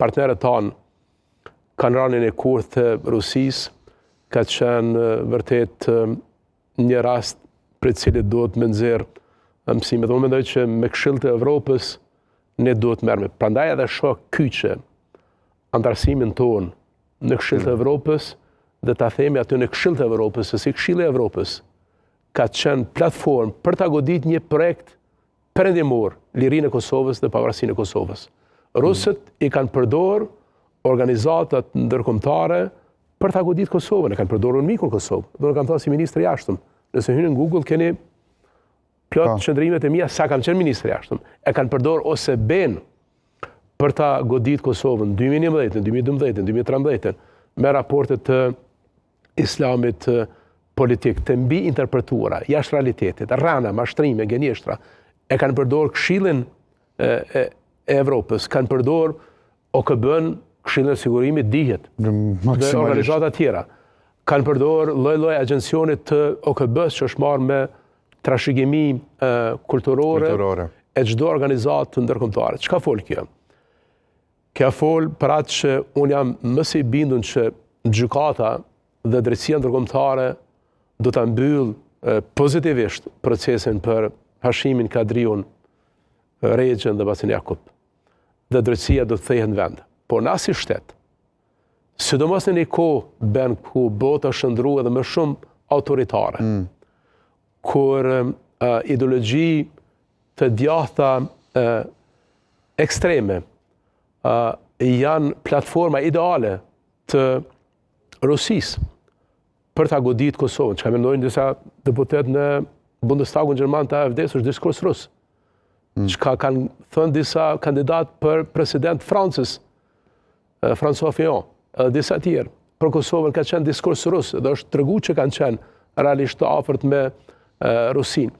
partnerët tanë kanë rënë në kurth të Rusisë, ka qenë vërtet një rast për cilit duhet me nxjerr mësimet. Unë mendoj që me Këshillit të Evropës ne duhet merremi. Prandaj edhe shoh kyçe antarësimin tonë në Këshillin të Evropës dhe ta themi aty në Këshillin të Evropës se si Këshilli i Evropës ka qenë platformë për ta godit një projekt perëndimor, lirinë e Kosovës dhe pavarësinë e Kosovës. Rusët i kanë përdorur organizatat ndërkombëtare për ta godit Kosovën, e kanë përdorur mikun Kosovë. Do të kam thënë si ministri i jashtëm. Nëse hyni në Google keni plot qëndrimet e mia sa kam qenë ministri i jashtëm. E kanë përdorur OSB-n për ta godit Kosovën 2011, 2012, 2013 me raportet të islamit politik të mbi interpretuara, jashtë realitetit, rana, mashtrime, gënjeshtra, e kanë përdorur Këshillin e Evropës, kanë përdorur OKB-n, Këshillin e Sigurimit, dihet, dhe organizata tjera. Kanë përdorur lloj-lloj agjencionit të OKB-s që është marrë me trashëgimi kulturore e çdo organizatë ndërkombëtare. Çka fol kjo? Kjo fol për atë që unë jam më i bindur që gjykata dhe drejtësia ndërkombëtare do ta mbyll pozitivisht procesin për Hashimin Kadriun, Rexhen dhe Basin Jakup. Dhe drejtësia do të thejë në vend. Por na si shtet, sidomos në një kohë ben ku bota shndru edhe më shumë autoritare, kur ideologji të djathta ekstreme janë platforma ideale të Rusisë për ta godit Kosovën. Çka mendojnë disa deputet në Bundestagun Gjerman të AfD-s është diskurs rus. Çka kanë thënë disa kandidat për president Francës, François Fillon, edhe disa tjerë, për Kosovën ka qenë diskurs rus, dhe është tregu që kanë qenë realisht të afërt me Rusinë.